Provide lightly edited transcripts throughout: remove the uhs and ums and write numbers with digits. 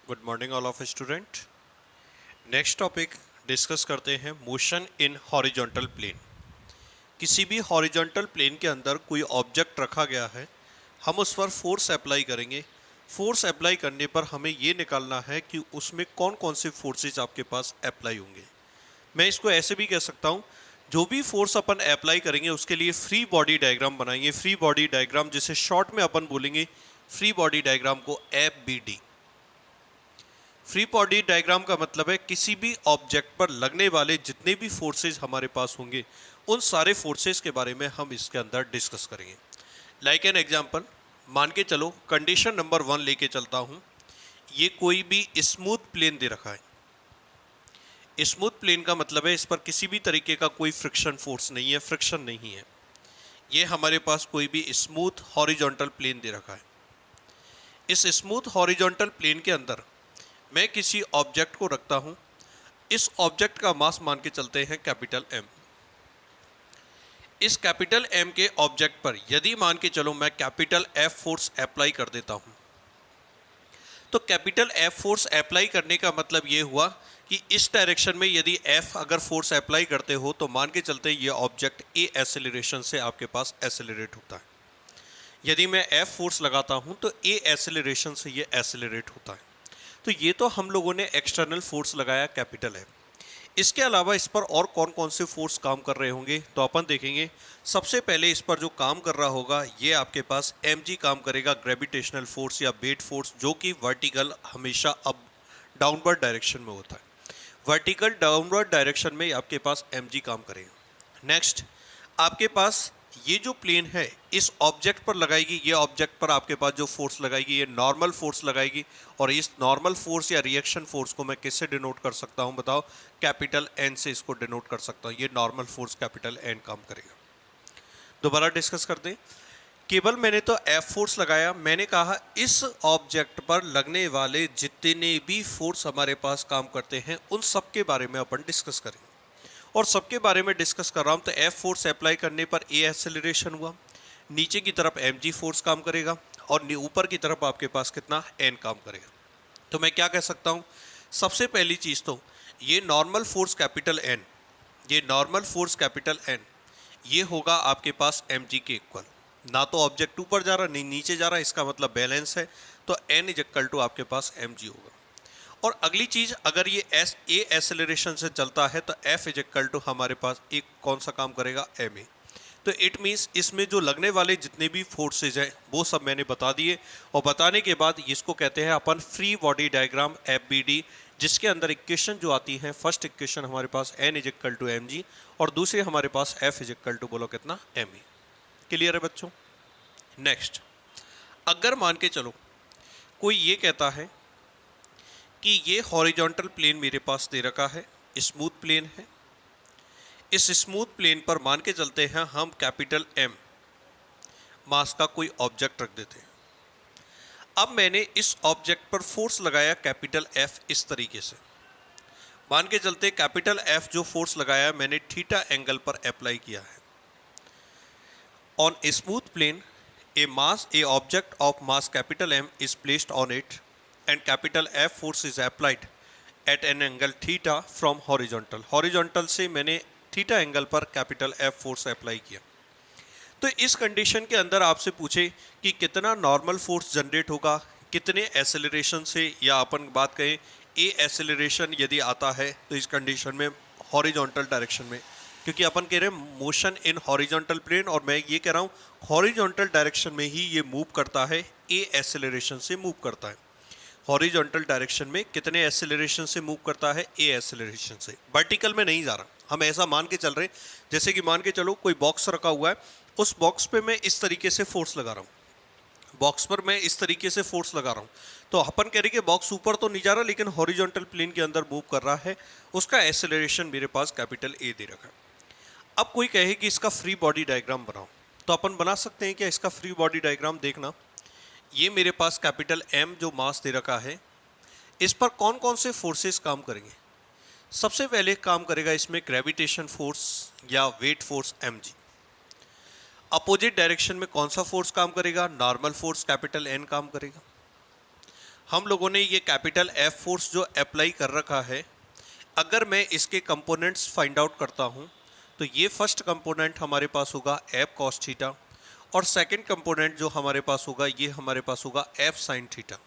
Good morning all of student. Next topic discuss करते हैं motion in horizontal plane. किसी भी हॉरिजॉन्टल प्लेन के अंदर कोई ऑब्जेक्ट रखा गया है, हम उस पर फोर्स अप्लाई करेंगे। फोर्स अप्लाई करने पर हमें ये निकालना है कि उसमें कौन कौन से फोर्सेस आपके पास अप्लाई होंगे। मैं इसको ऐसे भी कह सकता हूँ, जो भी फोर्स अपन अप्लाई करेंगे उसके लिए फ्री बॉडी डायग्राम बनाएंगे। फ्री बॉडी डायग्राम जिसे शॉर्ट में अपन बोलेंगे फ्री बॉडी डायग्राम को FBD। फ्री बॉडी डायग्राम का मतलब है किसी भी ऑब्जेक्ट पर लगने वाले जितने भी फोर्सेस हमारे पास होंगे उन सारे फोर्सेस के बारे में हम इसके अंदर डिस्कस करेंगे। लाइक एन एग्जांपल, मान के चलो कंडीशन नंबर 1 लेके चलता हूँ। ये कोई भी स्मूथ प्लेन दे रखा है। स्मूथ प्लेन का मतलब है इस पर किसी भी तरीके का कोई फ्रिक्शन फोर्स नहीं है, फ्रिक्शन नहीं है। ये हमारे पास कोई भी स्मूथ हॉरिजॉन्टल प्लेन दे रखा है। इस स्मूथ हॉरिजॉन्टल प्लेन के अंदर मैं किसी ऑब्जेक्ट को रखता हूं। इस ऑब्जेक्ट का मास मान के चलते हैं कैपिटल M। इस कैपिटल M के ऑब्जेक्ट पर यदि मान के चलो मैं कैपिटल F फोर्स अप्लाई कर देता हूं, तो कैपिटल F फोर्स अप्लाई करने का मतलब ये हुआ कि इस डायरेक्शन में यदि F अगर फोर्स अप्लाई करते हो तो मान के चलते ये ऑब्जेक्ट A एक्सेलरेशन से आपके पास एक्सेलरेट होता है। यदि मैं F फोर्स लगाता हूं तो A एक्सेलरेशन से ये एक्सेलरेट होता है। तो ये तो हम लोगों ने एक्सटर्नल फोर्स लगाया कैपिटल है। इसके अलावा इस पर और कौन कौन से फोर्स काम कर रहे होंगे तो अपन देखेंगे। सबसे पहले इस पर जो काम कर रहा होगा ये आपके पास mg काम करेगा, ग्रेविटेशनल फोर्स या वेट फोर्स, जो कि वर्टिकल हमेशा अब डाउनवर्ड डायरेक्शन में होता है। वर्टिकल डाउनवर्ड डायरेक्शन में आपके पास mg काम करेगा। नेक्स्ट, आपके पास ये जो प्लेन है इस ऑब्जेक्ट पर लगाएगी, ये ऑब्जेक्ट पर आपके पास जो फोर्स लगाएगी ये नॉर्मल फोर्स लगाएगी। और इस नॉर्मल फोर्स या रिएक्शन फोर्स को मैं किससे डिनोट कर सकता हूं बताओ? कैपिटल N से इसको डिनोट कर सकता हूं। ये नॉर्मल फोर्स कैपिटल N काम करेगा। दोबारा डिस्कस करते हैं। केवल मैंने तो F फोर्स लगाया, मैंने कहा इस ऑब्जेक्ट पर लगने वाले जितने भी फोर्स हमारे पास काम करते हैं उन सब के बारे में अपन डिस्कस करेंगे। और सबके बारे में डिस्कस कर रहा हूं तो F फोर्स अप्लाई करने पर A एक्सेलरेशन हुआ, नीचे की तरफ mg फोर्स काम करेगा और ऊपर की तरफ आपके पास कितना N काम करेगा। तो मैं क्या कह सकता हूं? सबसे पहली चीज तो ये नॉर्मल फोर्स कैपिटल N, ये नॉर्मल फोर्स कैपिटल N ये होगा आपके पास mg के इक्वल। ना तो ऑब्जेक्ट ऊपर जा रहा नहीं नीचे जा रहा, इसका मतलब बैलेंस है। तो N इज इक्वल टू आपके पास mg होगा। और अगली चीज, अगर ये A एक्सेलरेशन से चलता है तो F इज इक्वल टू हमारे पास एक कौन सा काम करेगा? ma। तो इट मीन्स इसमें जो लगने वाले जितने भी फोर्सेज हैं वो सब मैंने बता दिए। और बताने के बाद इसको कहते हैं अपन फ्री बॉडी डायग्राम FBD, जिसके अंदर इक्वेशन जो आती है, फर्स्ट इक्वेशन हमारे पास N is equal to mg और दूसरी हमारे पास F इज इक्वल टू बोलो कितना? ma। क्लियर है बच्चों? नेक्स्ट, अगर मान के चलो कोई ये कहता है कि ये हॉरिजॉन्टल प्लेन मेरे पास दे रखा है, स्मूथ प्लेन है। इस स्मूथ प्लेन पर मान के चलते हैं हम कैपिटल M मास का कोई ऑब्जेक्ट रख देते हैं। अब मैंने इस ऑब्जेक्ट पर फोर्स लगाया कैपिटल F इस तरीके से। मान के चलते कैपिटल F जो फोर्स लगाया मैंने थीटा एंगल पर अप्लाई किया है। On a smooth plane a object of mass capital M is placed on it and capital F force is applied at an angle theta from horizontal। horizontal से मैंने theta angle पर capital F force apply किया। तो इस condition के अंदर आपसे पूछे कि कितना नॉर्मल फोर्स जनरेट होगा, कितने एक्सेलरेशन से, या अपन बात करें A एक्सेलरेशन यदि आता है तो इस कंडीशन में हॉरिजॉन्टल डायरेक्शन में, क्योंकि अपन कह रहे हैं मोशन इन हॉरिजॉन्टल प्लेन और मैं ये कह रहा हूँ हॉरिजॉन्टल डायरेक्शन में ही ये मूव करता है, A एक्सेलरेशन से मूव करता है। हॉरिजॉन्टल डायरेक्शन में कितने एक्सेलरेशन से मूव करता है? A एक्सेलरेशन से। वर्टिकल में नहीं जा रहा, हम ऐसा मान के चल रहे हैं जैसे कि मान के चलो कोई बॉक्स रखा हुआ है, उस बॉक्स पे मैं इस तरीके से फोर्स लगा रहा हूँ, बॉक्स पर मैं इस तरीके से फोर्स लगा रहा हूँ। तो अपन कह रहे कि बॉक्स ऊपर तो नहीं जा रहा लेकिन हॉरिजॉन्टल प्लेन के अंदर मूव कर रहा है, उसका एक्सेलरेशन मेरे पास कैपिटल A दे रखा है। अब कोई कहे कि इसका फ्री बॉडी डायग्राम बनाओ, तो अपन बना सकते हैं क्या इसका फ्री बॉडी डायग्राम? देखना, ये मेरे पास कैपिटल M जो मास दे रखा है, इस पर कौन कौन से फोर्सेस काम करेंगे? सबसे पहले काम करेगा इसमें ग्रेविटेशन फोर्स या weight force mg। Opposite direction में कौन सा फोर्स काम करेगा? नॉर्मल फोर्स कैपिटल N काम करेगा। हम लोगों ने ये कैपिटल एफ फोर्स जो अप्लाई कर रखा है, अगर मैं इसके कंपोनेंट्स फाइंड आउट करता हूँ तो ये फर्स्ट कंपोनेंट हमारे पास होगा एफ कॉस थीटा और सेकंड कंपोनेंट जो हमारे पास होगा ये हमारे पास होगा एफ साइन थीटा।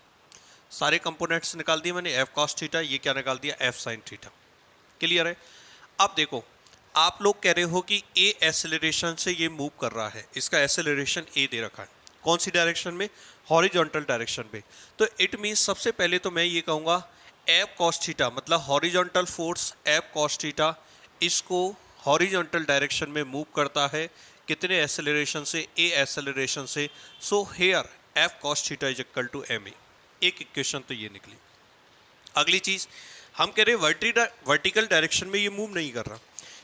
सारे कंपोनेंट्स निकाल दिए मैंने, एफ कॉस थीटा, ये क्या निकाल दिया, एफ साइन थीटा। क्लियर है। अब देखो, आप लोग कह रहे हो कि ए एक्सेलरेशन से ये मूव कर रहा है, इसका एक्सेलरेशन ए दे रखा है, कौन सी डायरेक्शन में, हॉरिजॉन्टल डायरेक्शन में। तो इट मीन्स सबसे पहले तो मैं ये कहूँगा एफ कॉस थीटा मतलब horizontal force F cos theta इसको हॉरिजॉन्टल डायरेक्शन में मूव करता है, कितने एक्सेलरेशन से, ए एक्सेलरेशन से। So here F cos theta is equal to M A. एक इक्वेशन तो ये निकली। अगली चीज हम कह रहे हैं वर्टिकल डायरेक्शन में ये मूव नहीं कर रहा,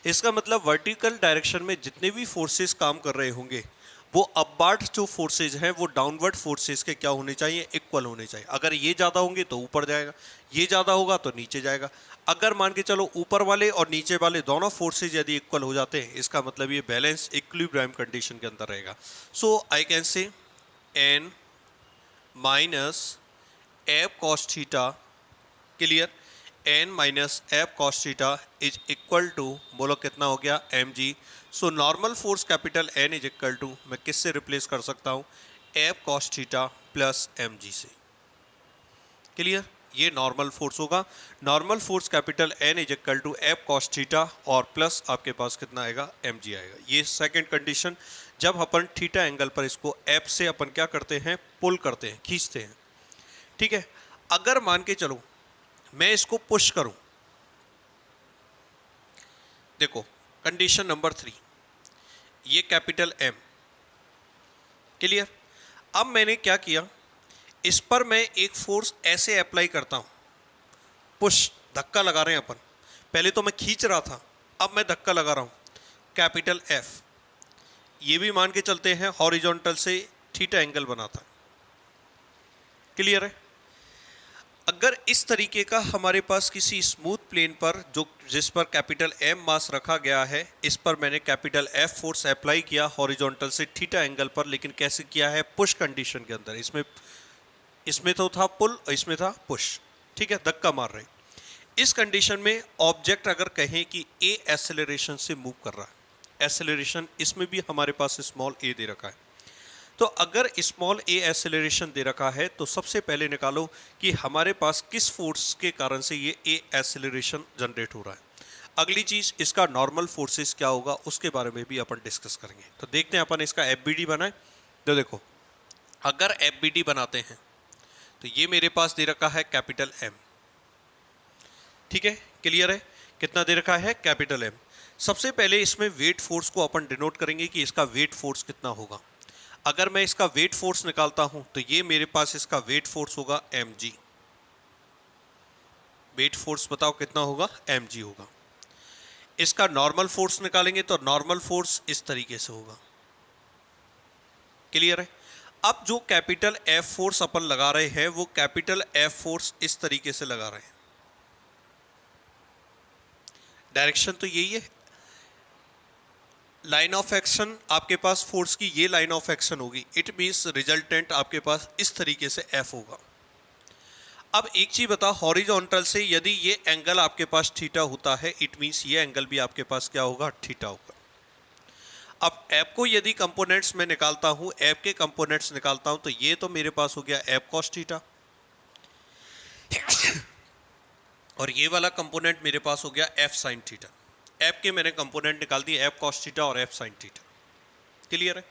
इसका मतलब वर्टिकल डायरेक्शन में जितने भी फोर्सेस काम कर रहे होंगे वो अपवार्ड जो फोर्सेज हैं वो डाउनवर्ड फोर्सेस के क्या होने चाहिए, इक्वल होने चाहिए। अगर ये ज़्यादा होंगे तो ऊपर जाएगा, ये ज़्यादा होगा तो नीचे जाएगा। अगर मान के चलो ऊपर वाले और नीचे वाले दोनों फोर्सेज यदि इक्वल हो जाते हैं, इसका मतलब ये बैलेंस इक्विलिब्रियम कंडीशन के अंदर रहेगा। So I can say n minus f cos theta, clear, n minus f cos theta is equal to, बोलो कितना हो गया, m g. So normal force capital n is equal to, मैं किससे replace कर सकता हूँ, f cos theta plus m g से। क्लियर, ये नॉर्मल फोर्स होगा। Normal force capital n is equal to f cos theta और प्लस आपके पास कितना आएगा, एम जी आएगा। ये सेकेंड कंडीशन, जब अपन थीटा एंगल पर इसको एफ से अपन क्या करते हैं, पुल करते हैं, खींचते हैं। ठीक है, अगर मान के चलो मैं इसको पुश करूं, देखो कंडीशन नंबर 3, ये कैपिटल एम, क्लियर। अब मैंने क्या किया, इस पर मैं एक फोर्स ऐसे अप्लाई करता हूं, पुश, धक्का लगा रहे हैं अपन। पहले तो मैं खींच रहा था, अब मैं धक्का लगा रहा हूं, कैपिटल एफ। ये भी मान के चलते हैं हॉरिजॉन्टल से थीटा एंगल बना था, क्लियर है। अगर इस तरीके का हमारे पास किसी स्मूथ प्लेन पर जो जिस पर कैपिटल एम मास रखा गया है, इस पर मैंने कैपिटल एफ फोर्स अप्लाई किया हॉरिजॉन्टल से थीटा एंगल पर, लेकिन कैसे किया है, पुश कंडीशन के अंदर। इसमें तो था पुल, इसमें था पुश, ठीक है, धक्का मार रहे। इस कंडीशन में ऑब्जेक्ट अगर कहें कि ए एक्सेलरेशन से मूव कर रहा है, एक्सेलरेशन इसमें भी हमारे पास स्मॉल ए दे रखा है, तो अगर स्मॉल ए एक्सेलरेशन दे रखा है तो सबसे पहले निकालो कि हमारे पास किस फोर्स के कारण से ये ए एक्सेलरेशन जनरेट हो रहा है। अगली चीज, इसका नॉर्मल फोर्सेस क्या होगा उसके बारे में भी अपन डिस्कस करेंगे। तो देखते हैं अपन इसका एफबीडी बनाए। तो देखो, अगर एफबीडी बनाते हैं तो ये मेरे पास दे रखा है कैपिटल एम, ठीक है, क्लियर है। कितना दे रखा है, कैपिटल एम। सबसे पहले इसमें वेट फोर्स को अपन डिनोट करेंगे कि इसका वेट फोर्स कितना होगा। अगर मैं इसका वेट फोर्स निकालता हूं तो ये मेरे पास इसका वेट फोर्स होगा mg। वेट फोर्स बताओ कितना होगा, mg होगा। इसका नॉर्मल फोर्स निकालेंगे तो नॉर्मल फोर्स इस तरीके से होगा, क्लियर है। अब जो कैपिटल F फोर्स अपन लगा रहे हैं वो कैपिटल F फोर्स इस तरीके से लगा रहे हैं, डायरेक्शन तो यही है। लाइन ऑफ एक्शन आपके पास फोर्स की ये लाइन ऑफ एक्शन होगी, इट मीन्स रिजल्टेंट आपके पास इस तरीके से F होगा। अब एक चीज बताओ, हॉरिजॉन्टल से यदि ये एंगल आपके पास थीटा होता है, इट मीन्स ये एंगल भी आपके पास क्या होगा, थीटा होगा। अब F को यदि कंपोनेंट्स में निकालता हूं, F के कंपोनेंट्स निकालता हूं, तो ये तो मेरे पास हो गया F cos थीटा और ये वाला कंपोनेंट मेरे पास हो गया F sin थीटा। F के मैंने कंपोनेंट निकाल दिए, F cos थीटा और F sin थीटा, क्लियर है।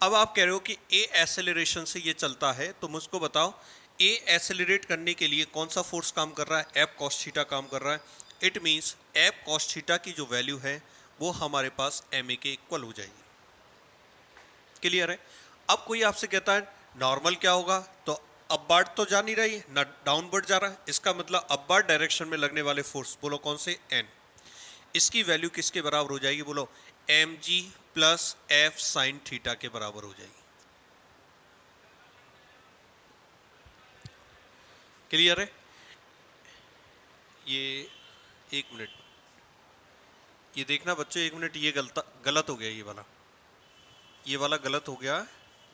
अब आप कह रहे हो कि A एक्सेलरेशन से ये चलता है, तो मुझको बताओ A एक्सेलरेट करने के लिए कौन सा फोर्स काम कर रहा है, F cos थीटा काम कर रहा है। It means F cos theta की जो वैल्यू है वो हमारे पास ma के इक्वल हो जाएगी, क्लियर है। अब कोई आपसे कहता है नॉर्मल क्या होगा, तो अपवर्ड तो जा नहीं रही ना, डाउनवर्ड जा रहा है, इसका मतलब अपवर्ड डायरेक्शन में लगने वाले फोर्स बोलो कौन से, n। इसकी वैल्यू किसके बराबर हो जाएगी, बोलो mg plus f sin theta के बराबर हो जाएगी, क्लियर है। ये एक मिनट, ये देखना बच्चों, एक मिनट, ये गलत हो गया, ये वाला गलत हो गया,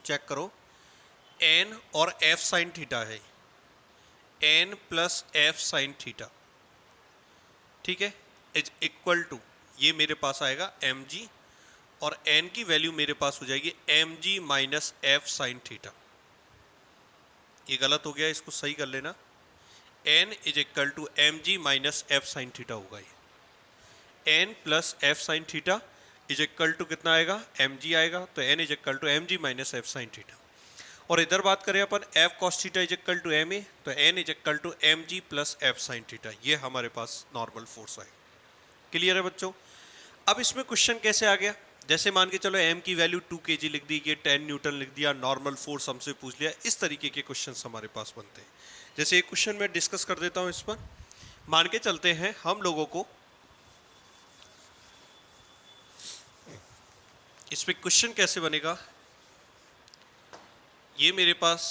चेक करो। n और f sin थीटा है, N plus F sine theta, ठीक है, इज इक्वल टू, ये मेरे पास आएगा एम जी, और एन की वैल्यू मेरे पास हो जाएगी एम जी माइनस एफ साइन थीटा। ये गलत हो गया, इसको सही कर लेना। N is equal to M G minus F sine theta होगा। ये n plus F sine theta is equal to कितना आएगा, एम जी आएगा, तो n is equal to M G minus F sine theta. और इधर बात करें अपन f cos theta is equal to M a, तो n is equal to M G plus F sine theta. ये हमारे पास नॉर्मल फोर्स आएगा। क्लियर है बच्चों? अब इसमें क्वेश्चन कैसे आ गया, जैसे मान के चलो एम की वैल्यू 2 kg लिख दी, ये 10 न्यूटन लिख दिया, नॉर्मल फोर्स हमसे पूछ लिया, इस तरीके के क्वेश्चंस हमारे पास बनते हैं। जैसे एक क्वेश्चन मैं डिस्कस कर देता हूं इस पर। मान के चलते हैं हम लोगों को इस पर क्वेश्चन कैसे बनेगा, ये मेरे पास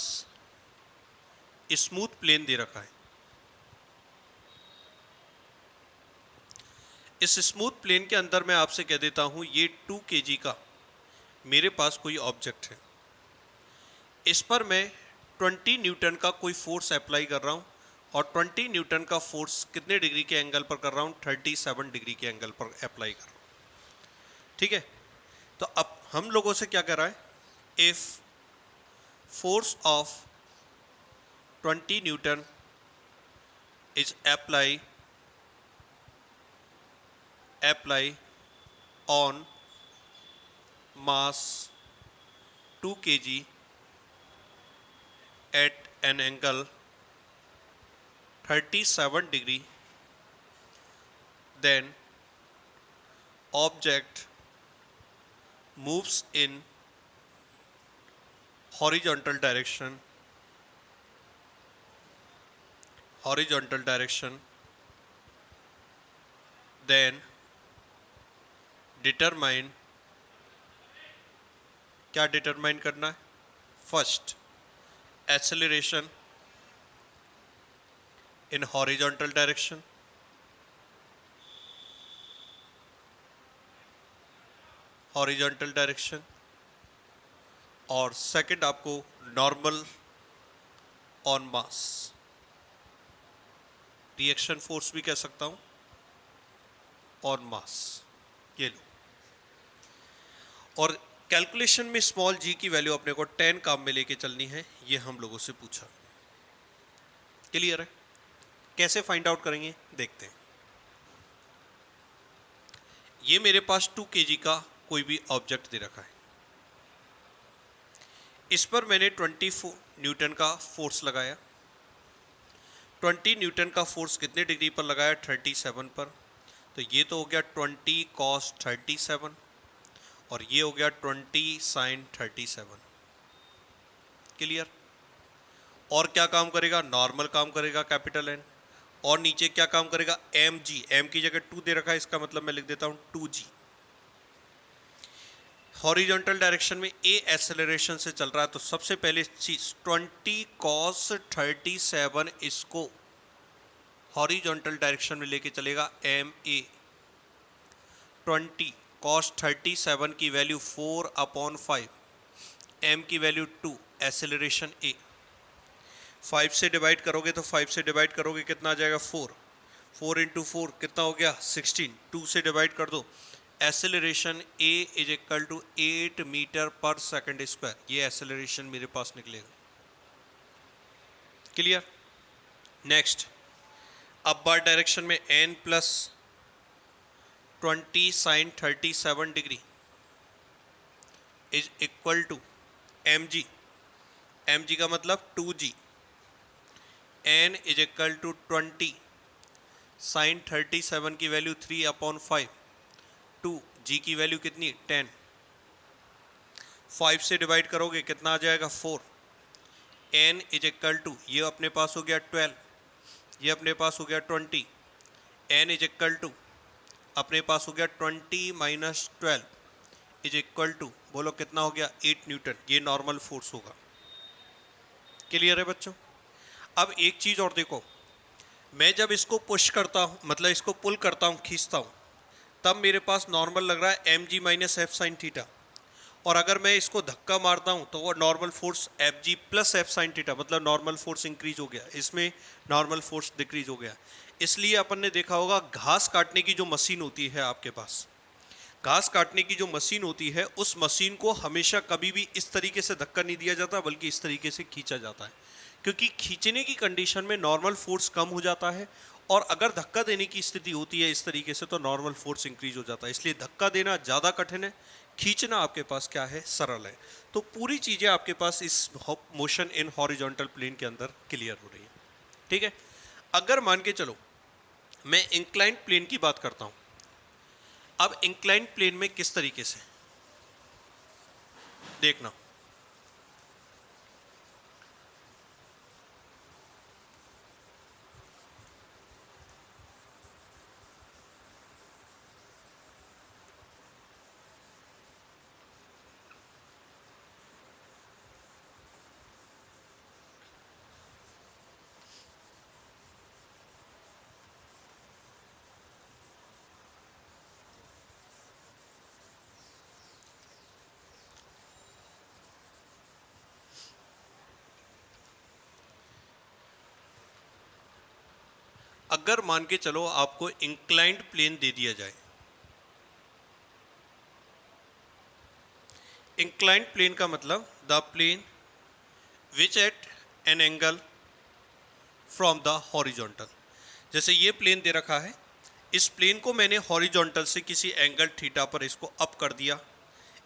स्मूथ प्लेन दे रखा है। इस स्मूथ प्लेन के अंदर मैं आपसे कह देता हूं ये 2 kg का मेरे पास कोई ऑब्जेक्ट है। इस पर मैं 20 न्यूटन का कोई फोर्स अप्लाई कर रहा हूं, और 20 न्यूटन का फोर्स कितने डिग्री के एंगल पर कर रहा हूं, 37 डिग्री के एंगल पर अप्लाई कर रहा हूं। ठीक है, तो अब हम लोगों से क्या कर रहा है, if force of 20 Newton is apply on mass 2 kg at an angle 37 degree, then object moves in horizontal direction, then determine, क्या डिटरमाइन करना है, first acceleration in horizontal direction, और सेकंड आपको normal on mass, reaction force भी कह सकता हूं, on मास। ये लो, और कैलकुलेशन में स्मॉल जी की वैल्यू अपने को 10 काम में लेके चलनी है, ये हम लोगों से पूछा। क्लियर है? कैसे फाइंड आउट करेंगे देखते हैं। ये मेरे पास 2 kg का कोई भी ऑब्जेक्ट दे रखा है, इस पर मैंने 24 न्यूटन का फोर्स लगाया। 20 न्यूटन का फोर्स कितने डिग्री पर लगाया, 37 पर, तो ये तो हो गया 20 cos 37, और ये हो गया 20 sin 37। क्लियर? और क्या काम करेगा, नॉर्मल काम करेगा, कैपिटल एन, और नीचे क्या काम करेगा, एम जी, एम की जगह 2 दे रखा है, इसका मतलब मैं लिख देता हूं 2g। हॉरिजॉन्टल डायरेक्शन में ए एक्सेलरेशन से चल रहा है, तो सबसे पहले चीज 20 cos 37 इसको हॉरिजॉन्टल डायरेक्शन में लेके चलेगा, एम ए 20 cos 37 की वैल्यू 4/5, m की वैल्यू 2, एक्सेलरेशन a, 5 से डिवाइड करोगे तो 5 से डिवाइड करोगे कितना आ जाएगा, 4 इंटू 4 कितना हो गया, 16, 2 से डिवाइड कर दो, acceleration a is equal to 8 metre पर सेकंड स्क्वायर, ये एक्सेलरेशन मेरे पास निकलेगा। क्लियर? नेक्स्ट, अपवर्ड डायरेक्शन में n plus 20 sin 37 degree is equal to mg, mg का मतलब 2g, n is equal to 20 sin 37 की वैल्यू 3/5, 2g की वैल्यू कितनी, 10, 5 से डिवाइड करोगे कितना आ जाएगा, 4, n इज इक्वल टू, ये अपने पास हो गया 12, ये अपने पास हो गया 20, n इज इक्वल टू अपने पास हो गया 20 माइनस 12 इज इक्वल टू, बोलो कितना हो गया, 8 न्यूटन। ये नॉर्मल फोर्स होगा। क्लियर है बच्चों? अब एक चीज और देखो, मैं जब इसको पुश करता हूं, मतलब इसको पुल करता हूं, खींचता हूं, तब मेरे पास नॉर्मल लग रहा है एम जी माइनस एफ साइन थीटा, और अगर मैं इसको धक्का मारता हूं तो वो normal force F G plus F sine theta, मतलब नॉर्मल फोर्स इंक्रीज हो गया, इसमें नॉर्मल फोर्स डिक्रीज हो गया। इसलिए अपन ने देखा होगा घास काटने की जो मशीन होती है आपके पास, घास काटने की जो मशीन होती है उस मशीन को हमेशा कभी भी इस तरीके से धक्का नहीं दिया जाता बल्कि इस तरीके से खींचा जाता है, क्योंकि खींचने की कंडीशन में नॉर्मल फोर्स कम हो जाता है और अगर धक्का देने की स्थिति होती है इस तरीके से तो नॉर्मल फोर्स इंक्रीज हो जाता है। इसलिए धक्का देना ज़्यादा कठिन है, खींचना आपके पास क्या है, सरल है। तो पूरी चीज़ें आपके पास इस मोशन इन हॉरिजॉन्टल प्लेन के अंदर क्लियर हो रही है। ठीक है, अगर मान के चलो मैं इंक्लाइंड प्लेन की बात करता हूँ। अब इंक्लाइंड प्लेन में किस तरीके से देखना, अगर मान के चलो आपको इंक्लाइंड प्लेन दे दिया जाए, इंक्लाइंड प्लेन का मतलब the plane which at an angle from the horizontal. जैसे ये प्लेन दे रखा है, इस प्लेन को मैंने हॉरिजॉन्टल से किसी एंगल थीटा पर इसको अप कर दिया,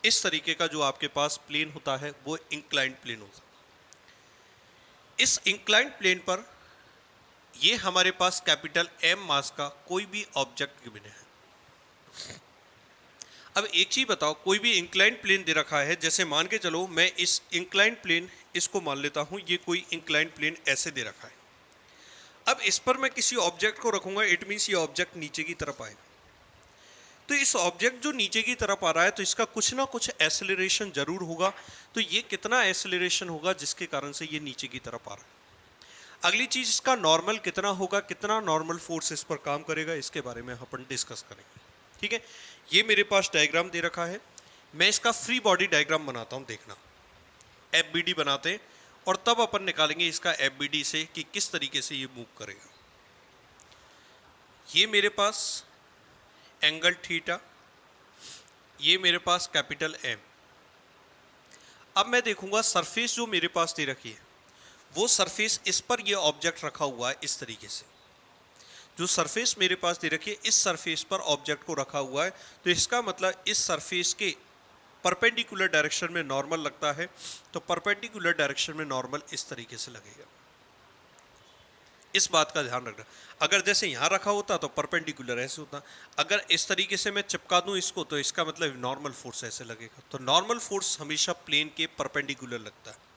इस तरीके का जो आपके पास प्लेन होता है वो इंक्लाइंड प्लेन होता है। इस इंक्लाइंड प्लेन पर ये हमारे पास कैपिटल एम मास का कोई भी ऑब्जेक्ट गिवन है। अब एक चीज बताओ, कोई भी इंक्लाइंड प्लेन दे रखा है, जैसे मान के चलो मैं इस इंक्लाइंड प्लेन इसको मान लेता हूं, ये कोई इंक्लाइंड प्लेन ऐसे दे रखा है। अब इस पर मैं किसी ऑब्जेक्ट को रखूंगा, इट मीन्स ये ऑब्जेक्ट नीचे की तरफ आएगा। तो इस ऑब्जेक्ट जो नीचे की तरफ आ रहा है तो इसका कुछ ना कुछ एक्सेलरेशन जरूर होगा। तो ये कितना एक्सेलरेशन होगा जिसके कारण से ये नीचे की तरफ आ रहा है। अगली चीज, इसका नॉर्मल कितना होगा, कितना नॉर्मल फोर्स इस पर काम करेगा, इसके बारे में अपन डिस्कस करेंगे। ठीक है, ये मेरे पास डायग्राम दे रखा है, मैं इसका फ्री बॉडी डायग्राम बनाता हूं, देखना एफबीडी बनाते हैं और तब अपन निकालेंगे इसका एफबीडी से कि किस तरीके से ये मूव करेगा। ये मेरे पास एंगल थीटा, ये मेरे पास कैपिटल एम। अब मैं देखूंगा सरफेस जो मेरे पास दे रखी है वो सरफेस, इस पर ये ऑब्जेक्ट रखा हुआ है इस तरीके से, जो सरफेस मेरे पास दे रखी है इस सरफेस पर ऑब्जेक्ट को रखा हुआ है। तो इसका मतलब इस सरफेस के परपेंडिकुलर डायरेक्शन में नॉर्मल लगता है, तो परपेंडिकुलर डायरेक्शन में नॉर्मल इस तरीके से लगेगा। इस बात का ध्यान रखना, अगर जैसे यहाँ रखा होता तो परपेंडिकुलर ऐसे होता, अगर इस तरीके से मैं चिपका दूं इसको तो इसका मतलब नॉर्मल फोर्स ऐसे लगेगा। तो नॉर्मल फोर्स हमेशा प्लेन के परपेंडिकुलर लगता है,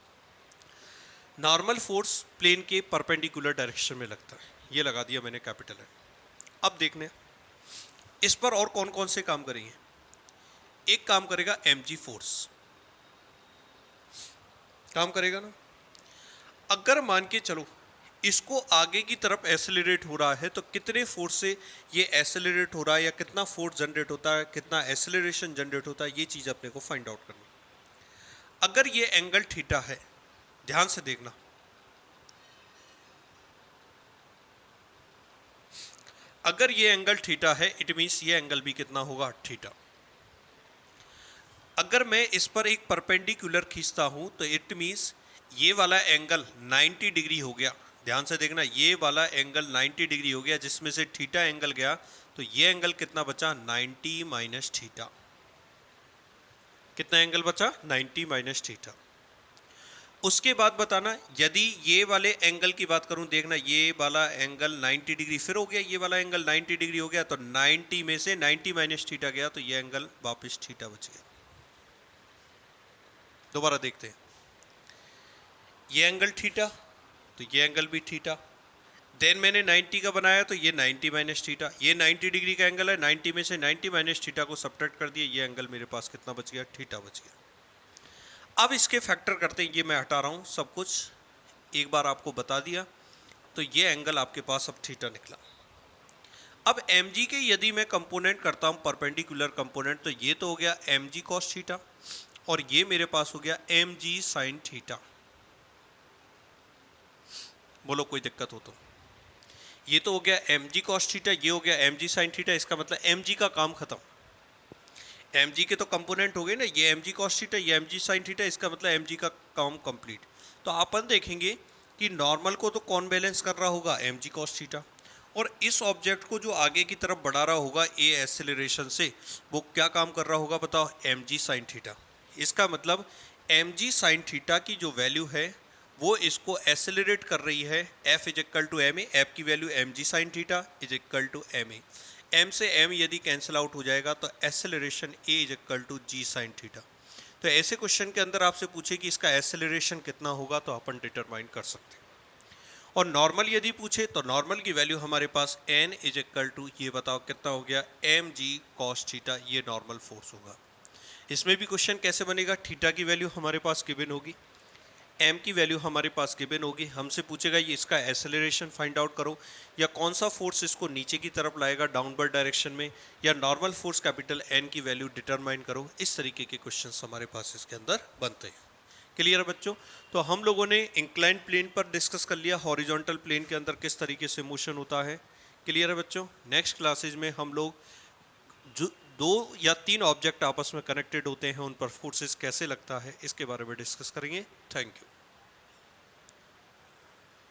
नॉर्मल फोर्स प्लेन के परपेंडिकुलर डायरेक्शन में लगता है। ये लगा दिया मैंने कैपिटल है। अब देखने इस पर और कौन कौन से काम करेंगे। एक काम करेगा mg फोर्स, काम करेगा ना। अगर मान के चलो इसको आगे की तरफ एसेलरेट हो रहा है तो कितने फोर्स से ये एसेलरेट हो रहा है या कितना फोर्स जनरेट होता है, कितना एसेलरेशन जनरेट होता है, ये चीज अपने को फाइंड आउट करनी। अगर ये एंगल थीटा है, ध्यान से देखना, अगर ये एंगल थीटा है इट मींस ये एंगल भी कितना होगा, थीटा। अगर मैं इस पर एक परपेंडिकुलर खींचता हूं तो इट मींस ये वाला एंगल 90 डिग्री हो गया। ध्यान से देखना, ये वाला एंगल 90 डिग्री हो गया, जिसमें से थीटा एंगल गया तो ये एंगल कितना बचा, 90 माइनस थीटा। कितना एंगल बचा, 90 माइनस थीटा। उसके बाद बताना, यदि ये वाले एंगल की बात करूं, देखना ये वाला एंगल 90 डिग्री फिर हो गया, ये वाला एंगल 90 डिग्री हो गया, तो 90 में से 90 माइनस थीटा गया तो ये एंगल वापस थीटा बच गया। दोबारा देखते हैं, ये एंगल थीटा तो ये एंगल भी थीटा, देन मैंने 90 का बनाया तो ये 90 माइनस थीटा, ये 90 डिग्री का एंगल है, 90 में से 90 माइनस थीटा को सब्ट्रैक्ट कर दिया, ये एंगल मेरे पास कितना बच गया, थीटा बच गया। अब इसके फैक्टर करते हैं, ये मैं हटा रहा हूँ सब कुछ, एक बार आपको बता दिया, तो ये एंगल आपके पास अब थीटा निकला। अब mg के यदि मैं कंपोनेंट करता हूँ परपेंडिकुलर कंपोनेंट, तो ये तो हो गया mg cos थीटा, और ये मेरे पास हो गया एम जी साइन थीटा। बोलो कोई दिक्कत हो तो। ये तो हो गया एम जी कॉस थीटा, ये हो गया एम जी साइन थीटा, इसका मतलब एम जी का काम खत्म। एम जी के तो कंपोनेंट हो गए ना, ये एम जी कॉस थीटा, ये एम जी साइन थीटा, इसका मतलब एम जी का काम कंप्लीट। तो अपन देखेंगे कि नॉर्मल को तो कौन बैलेंस कर रहा होगा, एम जी कॉस थीटा, और इस ऑब्जेक्ट को जो आगे की तरफ बढ़ा रहा होगा ए एक्सेलरेशन से, वो क्या काम कर रहा होगा बताओ, एम जी साइन थीटा। इसका मतलब एम जी साइन थीटा की जो वैल्यू है वो इसको एक्सेलरेट कर रही है, f is equal to M a, f की value m g sine theta is equal to M a. M से एम यदि कैंसिल आउट हो जाएगा तो acceleration a is equal to g sine theta. तो ऐसे क्वेश्चन के अंदर आपसे पूछे कि इसका एक्सेलरेशन कितना होगा तो अपन डिटरमाइन कर सकते हैं। और नॉर्मल यदि पूछे तो नॉर्मल की वैल्यू हमारे पास एन इज इक्वल टू, ये बताओ कितना हो गया, एम जी कॉस थीटा, ये नॉर्मल फोर्स होगा। इसमें भी क्वेश्चन कैसे बनेगा, थीटा की वैल्यू हमारे पास गिवन होगी, एम की वैल्यू हमारे पास गिवन होगी, हमसे पूछेगा ये इसका एक्सेलरेशन फाइंड आउट करो, या कौन सा फोर्स इसको नीचे की तरफ लाएगा डाउनवर्ड डायरेक्शन में, या नॉर्मल फोर्स कैपिटल एन की वैल्यू डिटरमाइन करो। इस तरीके के क्वेश्चंस हमारे पास इसके अंदर बनते हैं। क्लियर है बच्चों? तो हम लोगों ने इंक्लाइंड प्लेन पर डिस्कस कर लिया, हॉरिजॉन्टल प्लेन के अंदर किस तरीके से मोशन होता है। क्लियर है बच्चों? नेक्स्ट क्लासेज में हम लोग जो 2 या 3 ऑब्जेक्ट आपस में कनेक्टेड होते हैं उन पर फोर्सेस कैसे लगता है इसके बारे में डिस्कस करेंगे। Thank you.